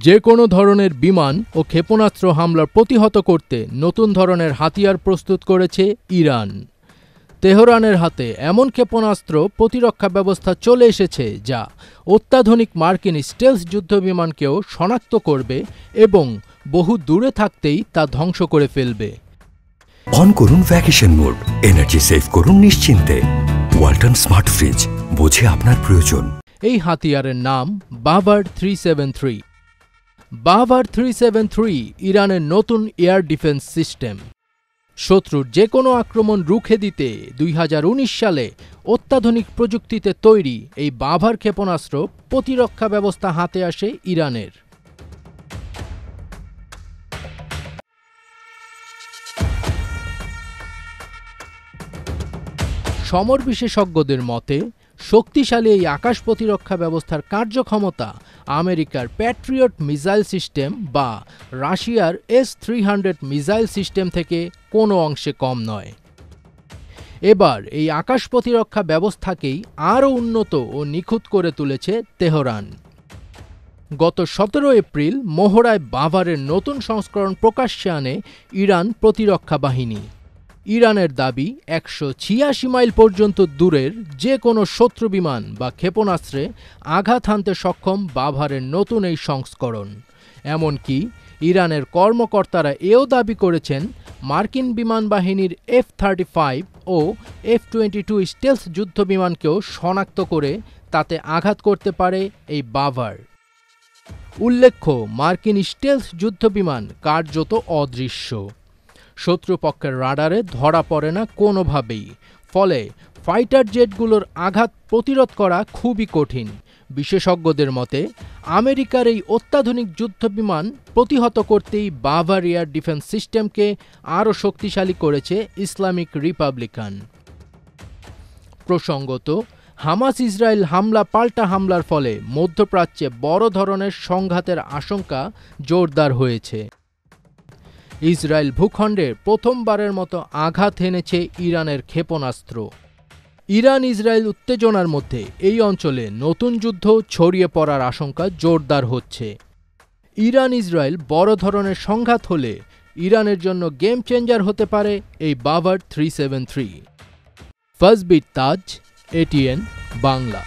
যে কোনো ধরনের বিমান ও ক্ষেপণাস্ত্র হামলা প্রতিহত করতে নতুন ধরনের হাতিয়ার প্রস্তুত করেছে ইরান। তেহরানের হাতে এমন ক্ষেপণাস্ত্র প্রতিরক্ষা ব্যবস্থা চলে এসেছে যা অত্যাধুনিক মার্কিন স্টেলথ যুদ্ধবিমানকেও শনাক্ত করবে এবং বহু দূরে থাকতেই তা ধ্বংস করে ফেলবে। অন করুন ভ্যাকেশন মোড, এনার্জি সেভ করুন নিশ্চিন্তে। ওয়ালটন স্মার্ট ফ্রিজ, বোঝে আপনার প্রয়োজন। এই হাতিয়ারের নাম বাভার 373। বাভার 373 ইরানের নতুন এয়ার ডিফেন্স সিস্টেম। শত্রুর যে কোনো আক্রমণ রুখে দিতে 2019 সালে অত্যাধুনিক প্রযুক্তিতে তৈরি এই বাভার ক্ষেপণাস্ত্র প্রতিরক্ষা ব্যবস্থা হাতে আসে ইরানের। সমর বিশেষজ্ঞদের মতে শক্তিশালী এই আকাশ প্রতিরক্ষা ব্যবস্থার কার্যক্ষমতা আমেরিকার প্যাট্রিয়ট মিসাইল সিস্টেম বা রাশিয়ার S-300 মিসাইল সিস্টেম থেকে কোনো অংশে কম নয়। এবার এই আকাশ প্রতিরক্ষা ব্যবস্থাকেই আরও উন্নত ও নিখুঁত করে তুলেছে তেহরান। গত 17 এপ্রিল মহড়ায় বাভারের নতুন সংস্করণ প্রকাশ্যে আনে ইরান প্রতিরক্ষা বাহিনী। ইরানের দাবি 186 মাইল পর্যন্ত দূরের যে কোনো শত্রু বিমান বা ক্ষেপণাস্ত্রে আঘাত হানতে সক্ষম বাভারের নতুন এই সংস্করণ। এমনকি ইরানের কর্মকর্তারা এও দাবি করেছেন মার্কিন বিমান বাহিনীর F-35 ও F-22 স্টেলথ যুদ্ধবিমানকেও শনাক্ত করে তাতে আঘাত করতে পারে এই বাভার। উল্লেখ্য, মার্কিন স্টেলথ যুদ্ধবিমান কার্যত অদৃশ্য, শত্রুপক্ষের রাডারে ধরা পড়ে না কোনোভাবেই, ফলে ফাইটার জেটগুলোর আঘাত প্রতিরোধ করা খুবই কঠিন। বিশেষজ্ঞদের মতে আমেরিকার এই অত্যাধুনিক যুদ্ধবিমান প্রতিহত করতেই বাভার এয়ার ডিফেন্স সিস্টেমকে আরও শক্তিশালী করেছে ইসলামিক রিপাবলিকান। প্রসঙ্গত, হামাস ইসরায়েল হামলা পাল্টা হামলার ফলে মধ্যপ্রাচ্যে বড় ধরনের সংঘাতের আশঙ্কা জোরদার হয়েছে। ইসরায়েল ভূখণ্ডে প্রথমবারের মতো আঘাত হেনেছে ইরানের ক্ষেপণাস্ত্র। ইরান ইসরায়েল উত্তেজনার মধ্যে এই অঞ্চলে নতুন যুদ্ধ ছড়িয়ে পড়ার আশঙ্কা জোরদার হচ্ছে। ইরান ইসরায়েল বড় ধরনের সংঘাত হলে ইরানের জন্য গেম চেঞ্জার হতে পারে এই বাভার 373। ফাজবির তাজ, ATN বাংলা।